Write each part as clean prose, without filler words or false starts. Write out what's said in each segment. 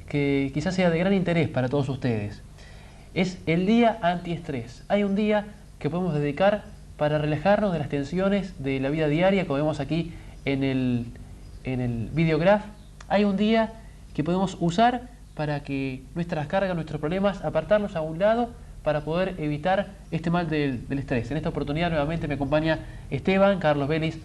que quizás sea de gran interés para todos ustedes. Es el día antiestrés. Hay un día que podemos dedicar para relajarnos de las tensiones de la vida diaria, como vemos aquí en el videograph. Hay un día que podemos usar para que nuestras cargas, nuestros problemas, apartarlos a un lado para poder evitar este mal del estrés. En esta oportunidad nuevamente me acompaña Esteban, Carlos Vélez,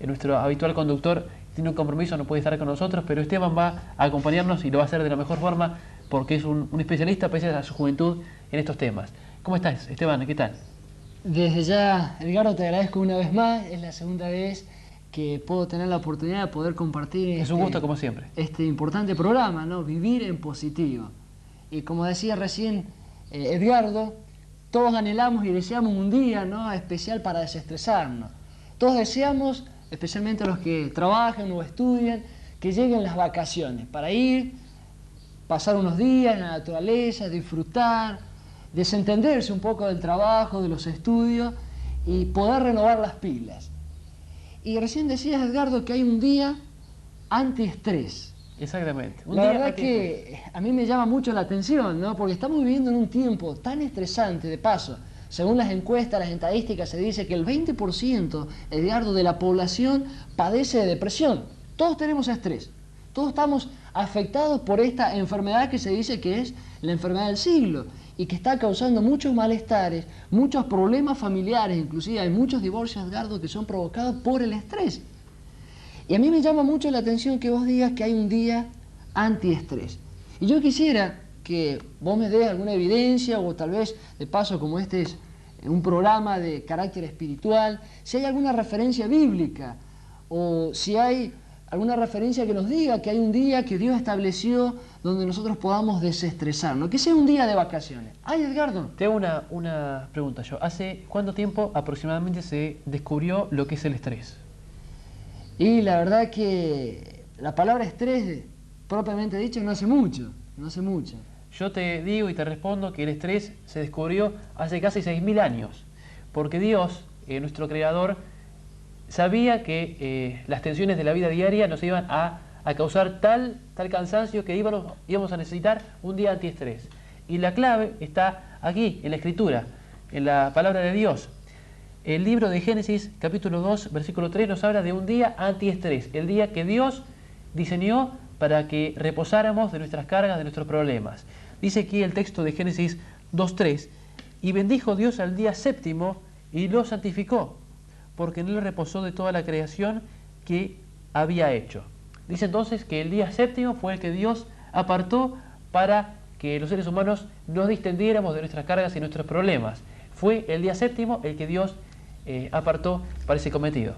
nuestro habitual conductor, tiene un compromiso, no puede estar con nosotros, pero Esteban va a acompañarnos y lo va a hacer de la mejor forma porque es un especialista pese a su juventud en estos temas. ¿Cómo estás, Esteban? ¿Qué tal? Desde ya, Edgardo, te agradezco una vez más. Es la segunda vez que puedo tener la oportunidad de poder compartir Es un gusto, como siempre, este importante programa, ¿no? Vivir en positivo. Y como decía recién Edgardo, todos anhelamos y deseamos un día, ¿no?, especial para desestresarnos. Todos deseamos, especialmente los que trabajan o estudian, que lleguen las vacaciones para ir, pasar unos días en la naturaleza, disfrutar, desentenderse un poco del trabajo, de los estudios y poder renovar las pilas. Y recién decías, Edgardo, que hay un día antiestrés. Exactamente. La verdad que a mí me llama mucho la atención, ¿no? Porque estamos viviendo en un tiempo tan estresante. De paso, según las encuestas, las estadísticas, se dice que el 20%, Edgardo, de la población padece de depresión. Todos tenemos estrés. Todos estamos afectados por esta enfermedad que se dice que es la enfermedad del siglo y que está causando muchos malestares, muchos problemas familiares, inclusive hay muchos divorcios, Edgardo, que son provocados por el estrés. Y a mí me llama mucho la atención que vos digas que hay un día antiestrés. Y yo quisiera que vos me des alguna evidencia, o tal vez, de paso, como este es un programa de carácter espiritual, si hay alguna referencia bíblica, o si hay alguna referencia que nos diga que hay un día que Dios estableció donde nosotros podamos desestresarnos, que sea un día de vacaciones. ¿Ay, Edgardo? Te hago una pregunta yo. ¿Hace cuánto tiempo aproximadamente se descubrió lo que es el estrés? Y la verdad que la palabra estrés, propiamente dicho, no hace mucho. Yo te digo y te respondo que el estrés se descubrió hace casi 6.000 años, porque Dios, nuestro Creador, sabía que las tensiones de la vida diaria nos iban a causar tal cansancio que íbamos a necesitar un día antiestrés. Y la clave está aquí, en la Escritura, en la palabra de Dios. El libro de Génesis, capítulo 2, versículo 3, nos habla de un día antiestrés, el día que Dios diseñó para que reposáramos de nuestras cargas, de nuestros problemas. Dice aquí el texto de Génesis 2:3, y bendijo Dios al día séptimo y lo santificó, porque en él reposó de toda la creación que había hecho. Dice entonces que el día séptimo fue el que Dios apartó para que los seres humanos nos distendiéramos de nuestras cargas y nuestros problemas. Fue el día séptimo el que Dios apartó para ese cometido.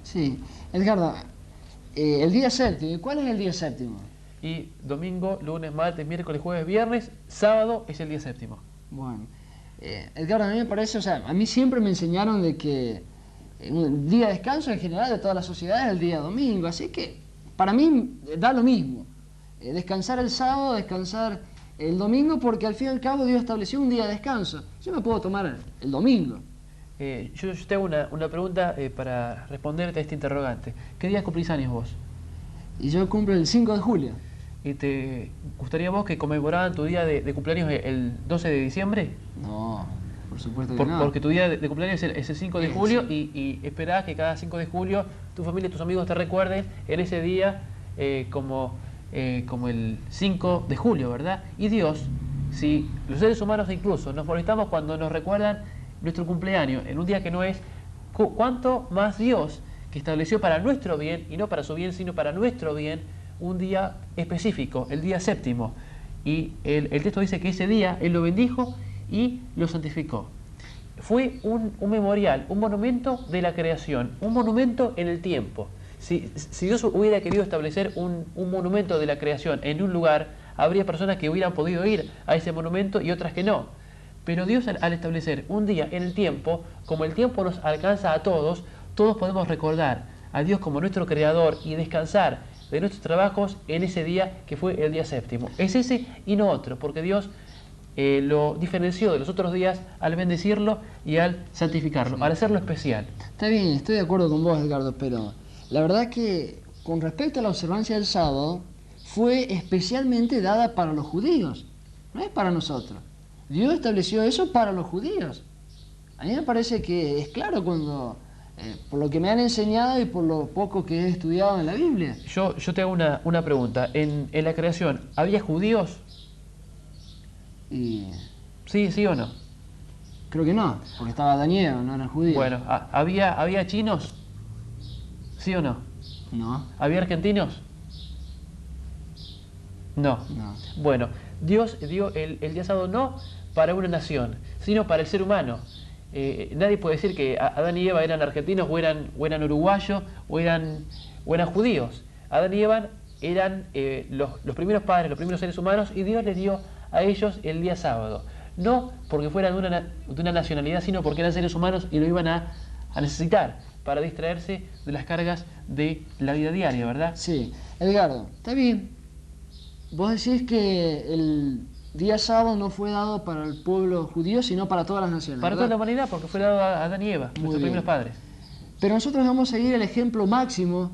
Sí, Edgardo, el día séptimo, ¿cuál es el día séptimo? Y domingo, lunes, martes, miércoles, jueves, viernes, sábado es el día séptimo. Bueno, Edgardo, a mí me parece, o sea, a mí siempre me enseñaron de que un día de descanso en general de toda la sociedad es el día domingo, así que para mí da lo mismo. Descansar el sábado, descansar el domingo, porque al fin y al cabo Dios estableció un día de descanso. Yo me puedo tomar el domingo. Yo te hago una pregunta para responderte a este interrogante. ¿Qué día cumplís años vos? Y yo cumplo el 5 de julio. ¿Y te gustaría vos que conmemoraran tu día de cumpleaños el 12 de diciembre? No, por supuesto que no. Porque tu día de cumpleaños es el 5 de julio y esperás que cada 5 de julio tu familia y tus amigos te recuerden en ese día como el 5 de julio, ¿verdad? Y Dios, si los seres humanos incluso nos molestamos cuando nos recuerdan nuestro cumpleaños en un día que no es, ¿cuánto más Dios, que estableció para nuestro bien, y no para su bien, sino para nuestro bien, un día específico, el día séptimo? Y el texto dice que ese día Él lo bendijo y lo santificó. Fue un memorial, un monumento de la creación, un monumento en el tiempo. Si Dios hubiera querido establecer un monumento de la creación en un lugar, habría personas que hubieran podido ir a ese monumento y otras que no. Pero Dios, al establecer un día en el tiempo, como el tiempo nos alcanza a todos podemos recordar a Dios como nuestro Creador y descansar de nuestros trabajos en ese día que fue el día séptimo. Es ese y no otro, porque Dios lo diferenció de los otros días al bendecirlo y al santificarlo, al hacerlo especial. Está bien, estoy de acuerdo con vos, Edgardo, pero la verdad que con respecto a la observancia del sábado, fue especialmente dada para los judíos, no es para nosotros. Dios estableció eso para los judíos. A mí me parece que es claro cuando, por lo que me han enseñado y por lo poco que he estudiado en la Biblia. Yo te hago una pregunta. ¿En la creación había judíos? Y ¿Sí o no? creo que no, porque estaba Adán y Eva, no eran judíos. Bueno, ¿había chinos? ¿Sí o no? No, ¿Había argentinos? No. no. Bueno, Dios dio el día sábado no para una nación, sino para el ser humano. Nadie puede decir que Adán y Eva eran argentinos o eran uruguayos o eran judíos. Adán y Eva eran los primeros padres, los primeros seres humanos, y Dios les dio a ellos el día sábado. No porque fueran de una nacionalidad, sino porque eran seres humanos y lo iban a necesitar para distraerse de las cargas de la vida diaria, ¿verdad? Sí, Edgardo, está bien. Vos decís que el día sábado no fue dado para el pueblo judío, sino para todas las naciones, Para toda ¿verdad? la humanidad, porque fue dado a Adán y Eva, nuestros bien. primeros padres. Pero nosotros vamos a seguir el ejemplo máximo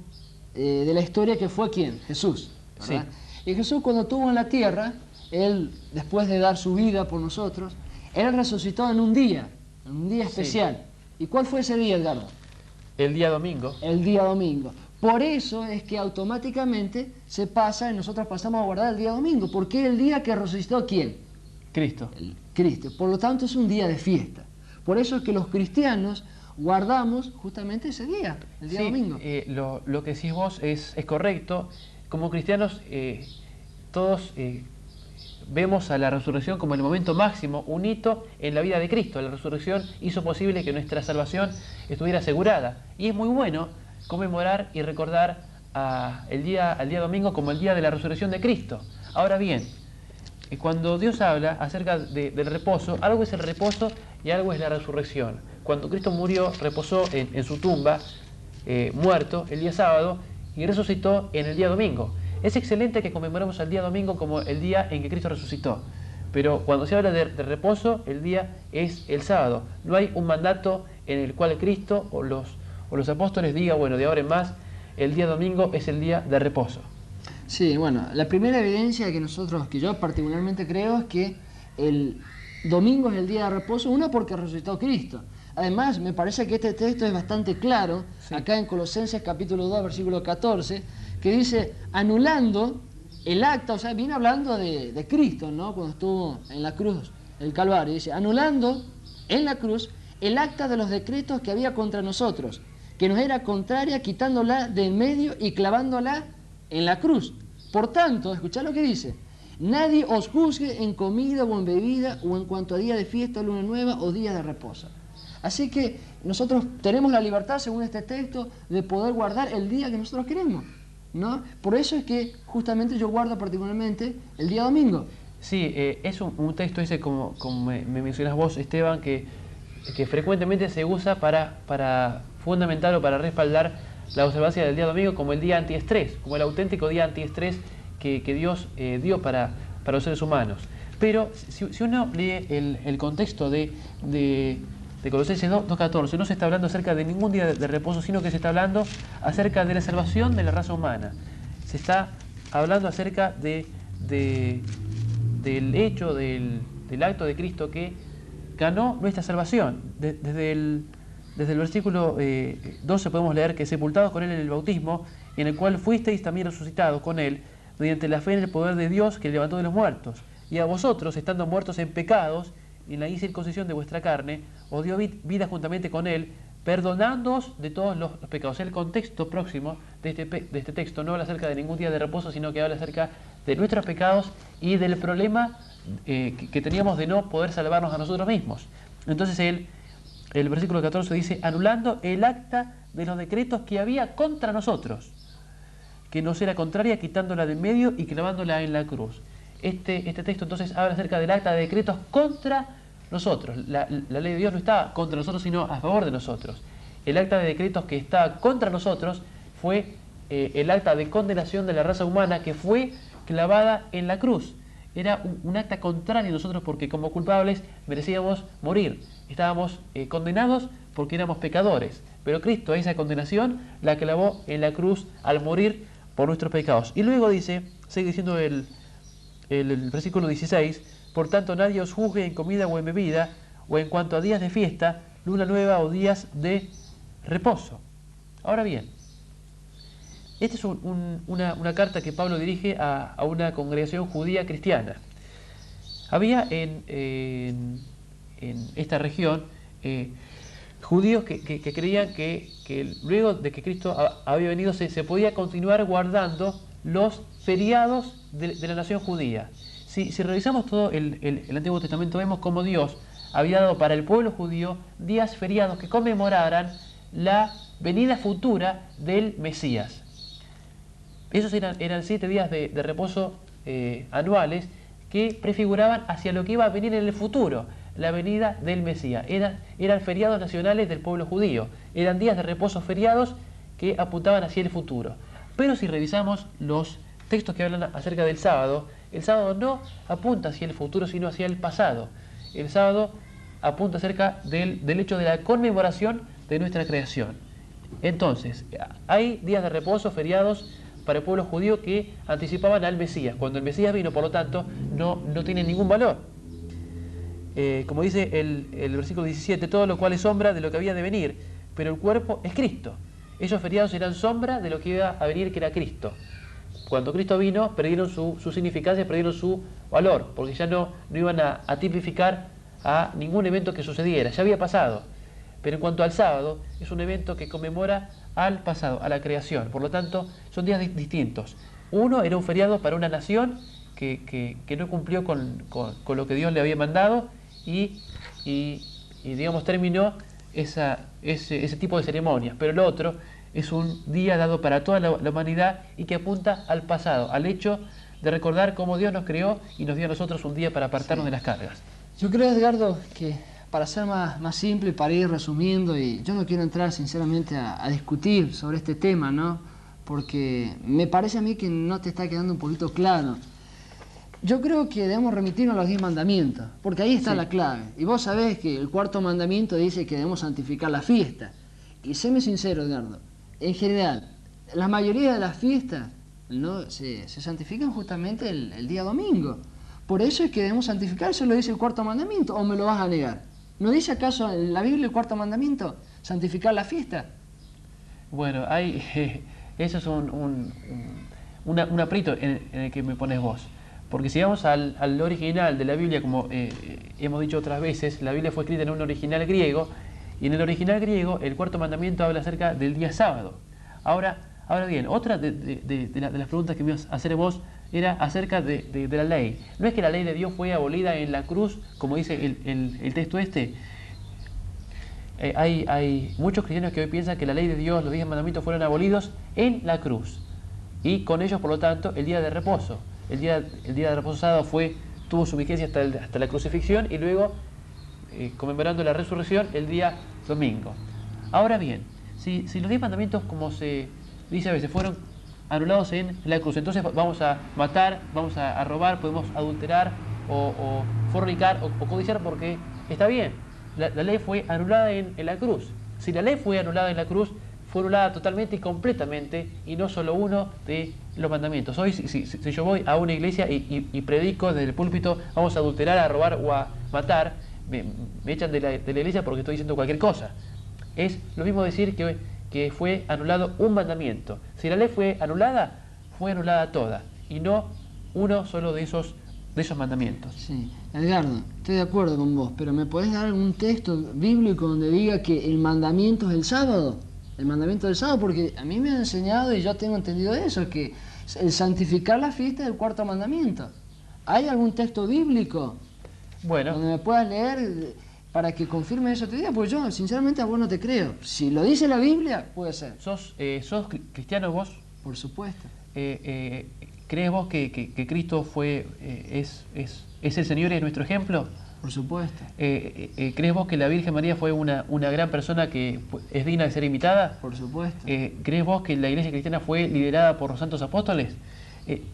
de la historia, que fue ¿quién? Jesús, ¿verdad? Sí. Y Jesús, cuando estuvo en la tierra, Él, después de dar su vida por nosotros, Él resucitó en un día especial. ¿Y cuál fue ese día, Edgardo? El día domingo. El día domingo. Por eso es que automáticamente se pasa y nosotros pasamos a guardar el día domingo, porque el día que resucitó ¿quién? Cristo. El Cristo. Por lo tanto es un día de fiesta. Por eso es que los cristianos guardamos justamente ese día, el día Sí, domingo. lo que decís vos es correcto. Como cristianos, todos vemos a la resurrección como el momento máximo, un hito en la vida de Cristo. La resurrección hizo posible que nuestra salvación estuviera asegurada. Y es muy bueno conmemorar y recordar al día domingo como el día de la resurrección de Cristo. Ahora bien, cuando Dios habla acerca del reposo, algo es el reposo y algo es la resurrección. Cuando Cristo murió, reposó en su tumba, muerto, el día sábado, y resucitó en el día domingo. Es excelente que conmemoremos el día domingo como el día en que Cristo resucitó. Pero cuando se habla de reposo, el día es el sábado. No hay un mandato en el cual Cristo o los apóstoles digan, bueno, de ahora en más, el día domingo es el día de reposo. Sí, bueno, la primera evidencia que yo particularmente creo es que el domingo es el día de reposo, una porque resucitó Cristo. Además, me parece que este texto es bastante claro, Sí. acá en Colosenses capítulo 2, versículo 14, que dice, anulando el acta, o sea, viene hablando de Cristo, ¿no? Cuando estuvo en la cruz, el Calvario, dice, anulando en la cruz el acta de los decretos que había contra nosotros, que nos era contraria, quitándola de en medio y clavándola en la cruz. Por tanto, escuchad lo que dice, nadie os juzgue en comida o en bebida o en cuanto a día de fiesta, luna nueva o día de reposo. Así que nosotros tenemos la libertad, según este texto, de poder guardar el día que nosotros queremos, ¿no? Por eso es que justamente yo guardo particularmente el día domingo. Sí, es un texto ese, como me mencionas vos, Esteban, que frecuentemente se usa para fundamentar o para respaldar la observancia del día domingo como el día antiestrés, como el auténtico día antiestrés que Dios dio para los seres humanos. Pero si uno lee el contexto de Colosenses 2.14, no se está hablando acerca de ningún día de reposo, sino que se está hablando acerca de la salvación de la raza humana. Se está hablando acerca del hecho, del acto de Cristo que ganó nuestra salvación. Desde el versículo 12 podemos leer que sepultados con Él en el bautismo, en el cual fuisteis también resucitados con Él, mediante la fe en el poder de Dios que le levantó de los muertos. Y a vosotros, estando muertos en pecados, y en la incircuncisión de vuestra carne, os dio vida juntamente con Él, perdonándoos de todos los pecados. El contexto próximo de este texto no habla acerca de ningún día de reposo, sino que habla acerca de nuestros pecados y del problema que teníamos de no poder salvarnos a nosotros mismos. Entonces el versículo 14 dice, anulando el acta de los decretos que había contra nosotros, que nos era contraria, quitándola de en medio y clavándola en la cruz. Este texto entonces habla acerca del acta de decretos contra nosotros. La ley de Dios no está contra nosotros, sino a favor de nosotros. El acta de decretos que está contra nosotros fue el acta de condenación de la raza humana que fue clavada en la cruz. Era un acta contrario a nosotros porque como culpables merecíamos morir. Estábamos condenados porque éramos pecadores. Pero Cristo esa condenación la clavó en la cruz al morir por nuestros pecados. Y luego dice, sigue diciendo el versículo 16, por tanto nadie os juzgue en comida o en bebida, o en cuanto a días de fiesta, luna nueva o días de reposo. Ahora bien, esta es una carta que Pablo dirige a una congregación judía cristiana. Había en esta región judíos que creían que luego de que Cristo había venido se podía continuar guardando los feriados de la nación judía. Si revisamos todo el Antiguo Testamento, vemos cómo Dios había dado para el pueblo judío días feriados que conmemoraran la venida futura del Mesías. Esos eran 7 días de reposo anuales que prefiguraban hacia lo que iba a venir en el futuro, la venida del Mesías. Eran feriados nacionales del pueblo judío, eran días de reposo feriados que apuntaban hacia el futuro. Pero si revisamos los textos que hablan acerca del sábado, el sábado no apunta hacia el futuro, sino hacia el pasado. El sábado apunta acerca del hecho de la conmemoración de nuestra creación. Entonces, hay días de reposo, feriados para el pueblo judío que anticipaban al Mesías. Cuando el Mesías vino, por lo tanto, no tiene ningún valor. Como dice el versículo 17, todo lo cual es sombra de lo que había de venir, pero el cuerpo es Cristo. Esos feriados eran sombra de lo que iba a venir, que era Cristo. Cuando Cristo vino, perdieron su significancia, perdieron su valor, porque ya no iban a tipificar a ningún evento que sucediera, ya había pasado. Pero en cuanto al sábado, es un evento que conmemora al pasado, a la creación. Por lo tanto, son días distintos. Uno era un feriado para una nación que no cumplió con lo que Dios le había mandado y digamos, terminó ese tipo de ceremonias. Pero el otro es un día dado para toda la humanidad y que apunta al pasado, al hecho de recordar cómo Dios nos creó y nos dio a nosotros un día para apartarnos de las cargas. Yo creo, Edgardo, que para ser más simple, para ir resumiendo, y yo no quiero entrar sinceramente a discutir sobre este tema, ¿no? Porque me parece a mí que no te está quedando un poquito claro. Yo creo que debemos remitirnos a los 10 mandamientos, porque ahí está la clave. Y vos sabés que el 4.º mandamiento dice que debemos santificar la fiesta. Y séme sincero, Edgardo, en general, la mayoría de las fiestas no se santifican justamente el día domingo. Por eso es que debemos santificar, eso lo dice el 4.º mandamiento, ¿o me lo vas a negar? ¿No dice acaso en la Biblia el 4.º mandamiento, santificar la fiesta? Bueno, eso es un aprieto en el que me pones vos. Porque si vamos al original de la Biblia, como hemos dicho otras veces, la Biblia fue escrita en un original griego, y en el original griego el 4.º mandamiento habla acerca del día sábado. Ahora bien, otra de las preguntas que me ibas a hacer vos era acerca de la ley. ¿No es que la ley de Dios fue abolida en la cruz, como dice el texto este? Hay muchos cristianos que hoy piensan que la ley de Dios, los 10 mandamientos fueron abolidos en la cruz. Y con ellos, por lo tanto, el día de reposo. El día de reposo sábado tuvo su vigencia hasta la crucifixión y luego, conmemorando la resurrección, el día domingo. Ahora bien, si los 10 mandamientos, como se dice a veces, fueron anulados en la cruz, entonces vamos a matar, vamos a robar, podemos adulterar o fornicar o codiciar, porque está bien, la ley fue anulada en la cruz. Si la ley fue anulada en la cruz, fue anulada totalmente y completamente, y no solo uno de los mandamientos. Hoy, si yo voy a una iglesia y predico desde el púlpito, vamos a adulterar, a robar o a matar, me echan de la iglesia porque estoy diciendo cualquier cosa. Es lo mismo decir que fue anulado un mandamiento. Si la ley fue anulada toda, y no uno solo de esos mandamientos. Sí, Edgardo, estoy de acuerdo con vos, pero ¿me podés dar algún texto bíblico donde diga que el mandamiento es el sábado? El mandamiento del sábado, porque a mí me han enseñado y yo tengo entendido eso, que el santificar la fiesta es el 4.º mandamiento. ¿Hay algún texto bíblico donde me puedas leer para que confirme eso te diga? Pues yo, sinceramente, a vos no te creo. Si lo dice la Biblia, puede ser. ¿Sos cristiano vos? Por supuesto. ¿Crees vos que Cristo es el Señor y es nuestro ejemplo? Por supuesto. ¿Crees vos que la Virgen María fue una gran persona que es digna de ser imitada? Por supuesto. ¿Crees vos que la Iglesia cristiana fue liderada por los santos apóstoles?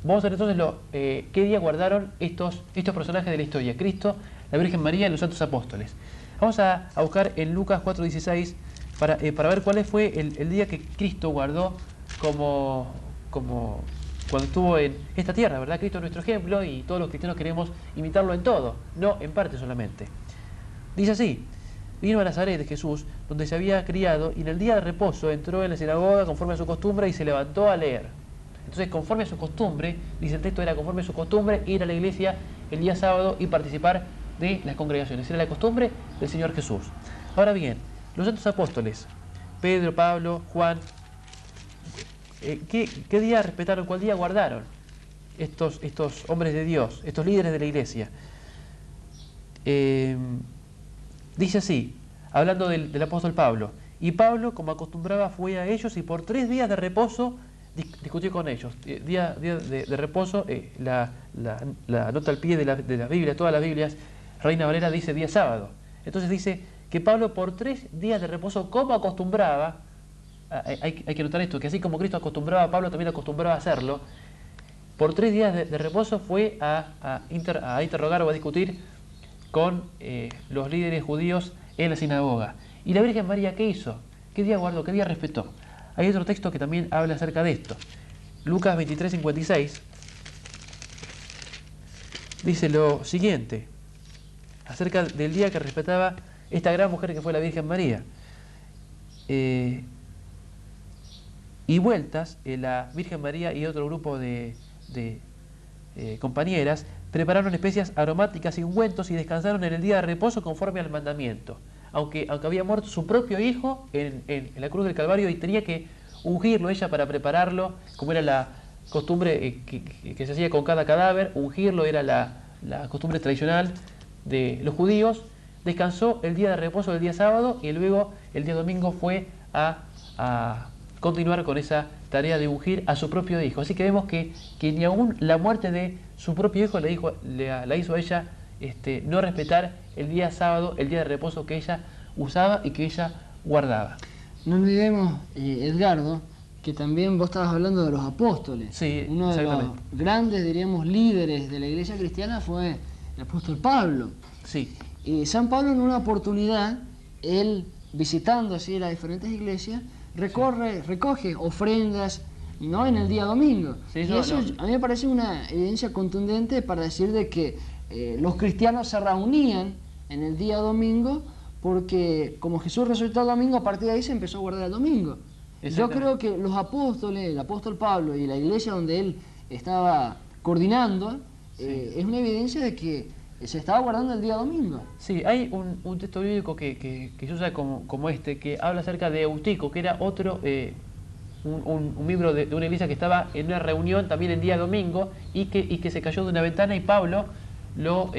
Vamos a ver entonces qué día guardaron estos personajes de la historia: Cristo, la Virgen María y los santos apóstoles. Vamos a buscar en Lucas 4:16 para ver cuál fue el día que Cristo guardó como cuando estuvo en esta tierra, ¿verdad? Cristo es nuestro ejemplo y todos los cristianos queremos imitarlo en todo, no en parte solamente. Dice así: vino a Nazaret de Jesús, donde se había criado, y en el día de reposo entró en la sinagoga conforme a su costumbre y se levantó a leer. Entonces, conforme a su costumbre, dice el texto, era conforme a su costumbre ir a la iglesia el día sábado y participar de las congregaciones. Era la costumbre del Señor Jesús. Ahora bien, los santos apóstoles, Pedro, Pablo, Juan, ¿qué día respetaron? ¿Cuál día guardaron estos hombres de Dios, estos líderes de la iglesia? Dice así, hablando del apóstol Pablo: y Pablo, como acostumbraba, fue a ellos y por 3 días de reposo discutió con ellos. Día de reposo, la nota al pie de la Biblia, todas las Biblias, Reina Valera dice día sábado. Entonces dice que Pablo por 3 días de reposo, como acostumbraba, hay que notar esto, que así como Cristo acostumbraba, Pablo también acostumbraba a hacerlo. Por 3 días de reposo fue a interrogar o a discutir con los líderes judíos en la sinagoga. ¿Y la Virgen María qué hizo? ¿Qué día guardó? ¿Qué día respetó? Hay otro texto que también habla acerca de esto. Lucas 23:56 dice lo siguiente, acerca del día que respetaba esta gran mujer que fue la Virgen María. Y vueltas, la Virgen María y otro grupo de compañeras prepararon especias aromáticas y ungüentos y descansaron en el día de reposo conforme al mandamiento. Aunque había muerto su propio hijo en la cruz del Calvario y tenía que ungirlo ella para prepararlo, como era la costumbre que se hacía con cada cadáver, ungirlo era la costumbre tradicional de los judíos. Descansó el día de reposo del día sábado y luego el día domingo fue a continuar con esa tarea de ungir a su propio hijo. Así que vemos que ni aún la muerte de su propio hijo la hizo a ella no respetar el día sábado, el día de reposo que ella usaba y que ella guardaba. No olvidemos, Edgardo, que también vos estabas hablando de los apóstoles. Sí, uno de los grandes, diríamos, líderes de la iglesia cristiana fue el apóstol Pablo. Sí. Y San Pablo, en una oportunidad, él visitando así las diferentes iglesias, recoge ofrendas, ¿no?, en el día domingo. Sí, y eso a mí me parece una evidencia contundente para decir de que los cristianos se reunían en el día domingo porque como Jesús resucitó el domingo, a partir de ahí se empezó a guardar el domingo. Yo creo que los apóstoles, el apóstol Pablo y la iglesia donde él estaba coordinando, es una evidencia de que se estaba guardando el día domingo. Sí, hay un texto bíblico que se usa como este, que habla acerca de Eutico, que era otro, un miembro de una iglesia que estaba en una reunión también el día domingo y que se cayó de una ventana y Pablo lo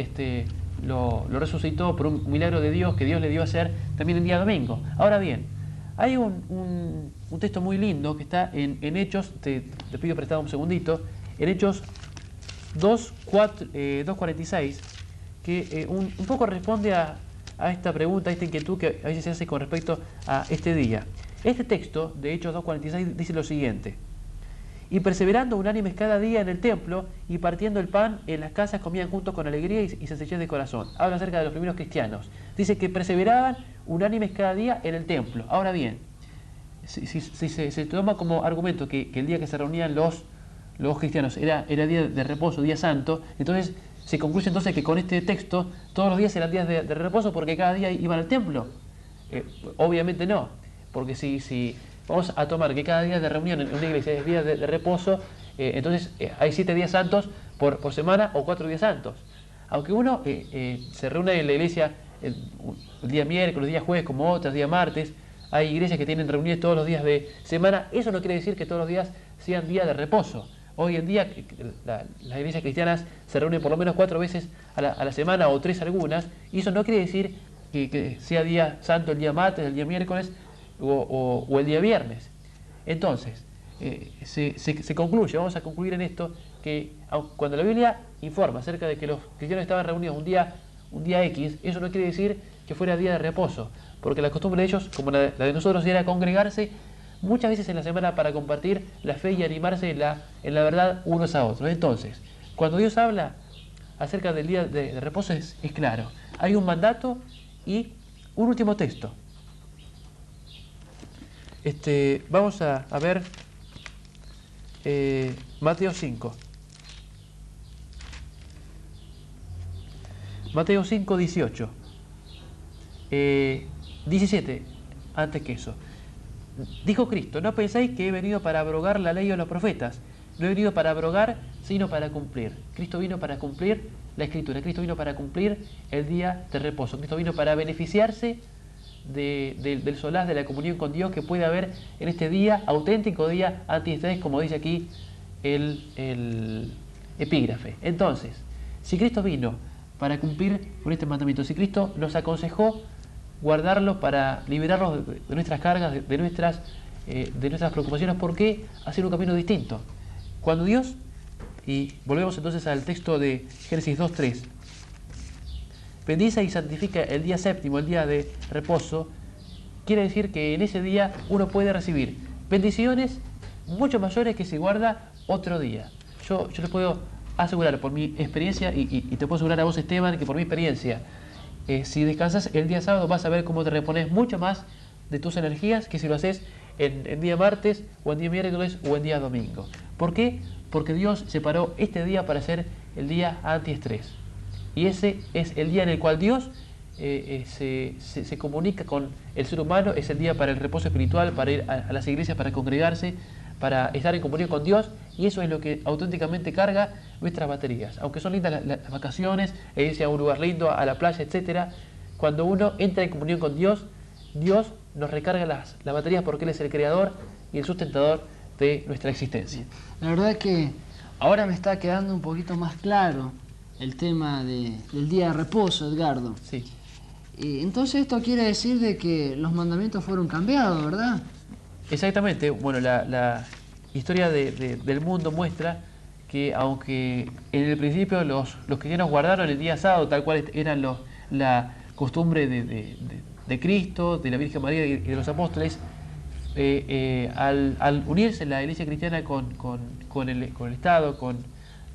resucitó por un milagro de Dios que Dios le dio a hacer también el día domingo. Ahora bien, hay un texto muy lindo que está en Hechos, te pido prestado un segundito, en Hechos 2:46, que un poco responde a esta pregunta, a esta inquietud que a veces se hace con respecto a este día. Este texto de Hechos 2:46 dice lo siguiente: y perseverando unánimes cada día en el templo y partiendo el pan en las casas comían juntos con alegría y sencillez de corazón. Habla acerca de los primeros cristianos. Dice que perseveraban unánimes cada día en el templo. Ahora bien, si se toma como argumento que el día que se reunían los cristianos era día de reposo, día santo, entonces se concluye entonces que con este texto todos los días eran días de reposo porque cada día iban al templo. Obviamente no, porque si vamos a tomar que cada día de reunión en una iglesia es día de reposo, entonces hay 7 días santos por semana o 4 días santos. Aunque uno se reúne en la iglesia el día miércoles, el día jueves, como otras, día martes, hay iglesias que tienen reuniones todos los días de semana, eso no quiere decir que todos los días sean días de reposo. Hoy en día las iglesias cristianas se reúnen por lo menos 4 veces a la semana o 3 algunas, y eso no quiere decir que sea día santo el día martes, el día miércoles o el día viernes. Entonces, se concluye, vamos a concluir en esto, que cuando la Biblia informa acerca de que los cristianos estaban reunidos un día X, eso no quiere decir que fuera día de reposo, porque la costumbre de ellos, como la de nosotros, era congregarse muchas veces en la semana para compartir la fe y animarse en la verdad unos a otros. Entonces, cuando Dios habla acerca del día de reposo es claro. Hay un mandato y un último texto. Vamos a ver Mateo 5. Mateo 5, 18. 17, antes que eso. Dijo Cristo: no penséis que he venido para abrogar la ley o los profetas. No he venido para abrogar, sino para cumplir. Cristo vino para cumplir la Escritura. Cristo vino para cumplir el día de reposo. Cristo vino para beneficiarse del solaz de la comunión con Dios que puede haber en este día, auténtico día antiestrés, como dice aquí el epígrafe. Entonces, si Cristo vino para cumplir con este mandamiento, si Cristo nos aconsejó guardarlo para liberarnos de nuestras cargas, de nuestras preocupaciones, ¿por qué hacer un camino distinto? Cuando Dios, y volvemos entonces al texto de Génesis 2:3, bendice y santifica el día séptimo, el día de reposo, quiere decir que en ese día uno puede recibir bendiciones mucho mayores que si guarda otro día. Yo les puedo asegurar por mi experiencia, y te puedo asegurar a vos, Esteban, que por mi experiencia, si descansas el día sábado vas a ver cómo te repones mucho más de tus energías que si lo haces en día martes, o en día miércoles, o en día domingo. ¿Por qué? Porque Dios separó este día para ser el día antiestrés. Y ese es el día en el cual Dios se comunica con el ser humano. Es el día para el reposo espiritual, para ir a las iglesias, para congregarse, para estar en comunión con Dios, y eso es lo que auténticamente carga nuestras baterías. Aunque son lindas las vacaciones, irse a un lugar lindo, a la playa, etcétera, cuando uno entra en comunión con Dios, Dios nos recarga las baterías, porque Él es el creador y el sustentador de nuestra existencia. La verdad es que ahora me está quedando un poquito más claro el tema del día de reposo, Edgardo. Sí. Entonces esto quiere decir de que los mandamientos fueron cambiados, ¿verdad? Exactamente. Bueno, la historia del mundo muestra que aunque en el principio los cristianos guardaron el día sábado, tal cual eran la costumbre de Cristo, de la Virgen María y de los apóstoles, al unirse la Iglesia cristiana con el Estado, con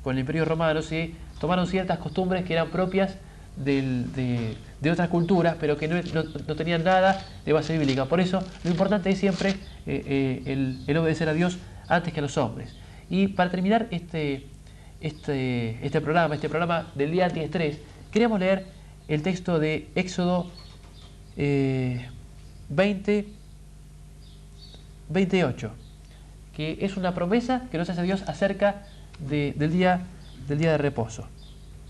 el Imperio Romano, se tomaron ciertas costumbres que eran propias de otras culturas, pero que no tenían nada de base bíblica. Por eso lo importante es siempre el obedecer a Dios antes que a los hombres. Y para terminar este programa del día antiestrés, queríamos leer el texto de Éxodo 28, que es una promesa que nos hace Dios acerca del día de reposo.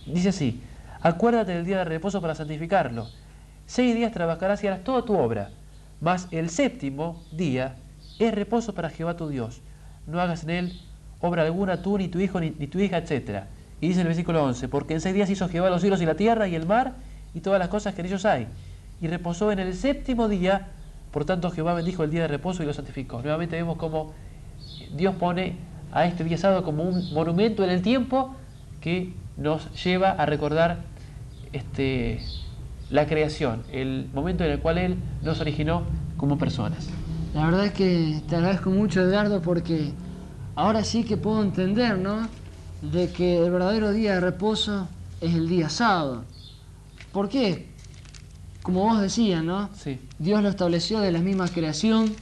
Dice así: acuérdate del día de reposo para santificarlo. 6 días trabajarás y harás toda tu obra, mas el séptimo día es reposo para Jehová tu Dios. No hagas en él obra alguna, tú, ni tu hijo, ni tu hija, etc. Y dice el versículo 11: porque en 6 días hizo Jehová los cielos y la tierra y el mar y todas las cosas que en ellos hay, y reposó en el séptimo día. Por tanto Jehová bendijo el día de reposo y lo santificó. Nuevamente vemos cómo Dios pone a este día sábado como un monumento en el tiempo que nos lleva a recordar la creación, el momento en el cual Él nos originó como personas. La verdad es que te agradezco mucho, Edgardo, porque ahora sí que puedo entender, ¿no?, de que el verdadero día de reposo es el día sábado. ¿Por qué? Como vos decías, ¿no? Sí. Dios lo estableció de la misma creación,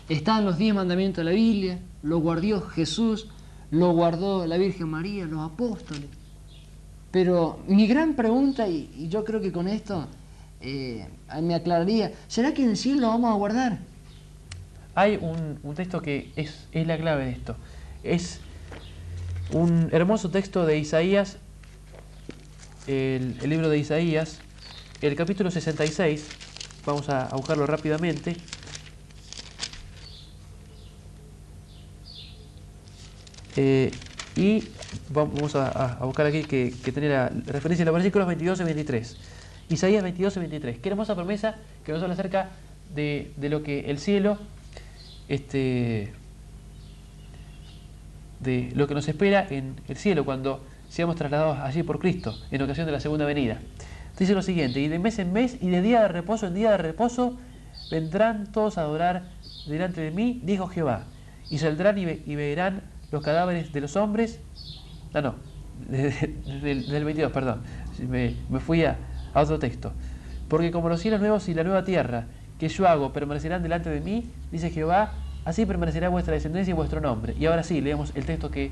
están los 10 mandamientos de la Biblia, lo guardó Jesús, lo guardó la Virgen María, los apóstoles. Pero mi gran pregunta, y yo creo que con esto me aclararía, ¿será que en el cielo lo vamos a guardar? Hay un texto que es la clave de esto. Es un hermoso texto de Isaías, el libro de Isaías, el capítulo 66, vamos a buscarlo rápidamente. Y vamos a buscar aquí que tiene la referencia en los versículos 22 y 23. Isaías 22 y 23. Qué hermosa promesa que nos habla acerca de lo que el cielo, de lo que nos espera en el cielo cuando seamos trasladados allí por Cristo en ocasión de la segunda venida. Dice lo siguiente: y de mes en mes y de día de reposo en día de reposo vendrán todos a adorar delante de mí, dijo Jehová, y saldrán y verán los cadáveres de los hombres. Desde el 22, perdón, me fui a otro texto. Porque como los cielos nuevos y la nueva tierra que yo hago permanecerán delante de mí, dice Jehová, así permanecerá vuestra descendencia y vuestro nombre. Y ahora sí, leemos el texto que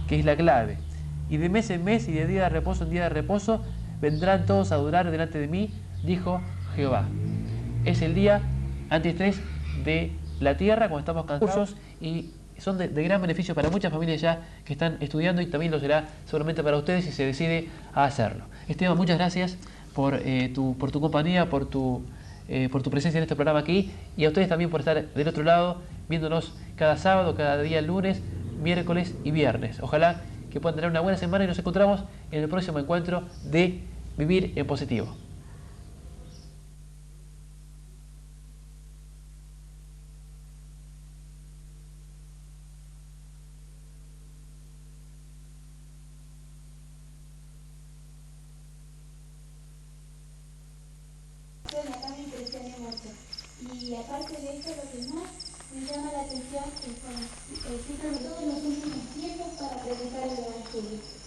es la clave. Y de mes en mes y de día de reposo en día de reposo vendrán todos a adorar delante de mí, dijo Jehová. Es el día antiestrés de la tierra cuando estamos cansados y son de gran beneficio para muchas familias ya que están estudiando y también lo será seguramente para ustedes si se decide a hacerlo. Esteban, muchas gracias por tu compañía, por tu presencia en este programa aquí y a ustedes también por estar del otro lado viéndonos cada sábado, cada día lunes, miércoles y viernes. Ojalá que puedan tener una buena semana y nos encontramos en el próximo encuentro de Vivir en Positivo. Acá me impresioné mucho. Y aparte de eso, lo que más me llama la atención es simplemente todos los últimos tiempos para predicar el Evangelio.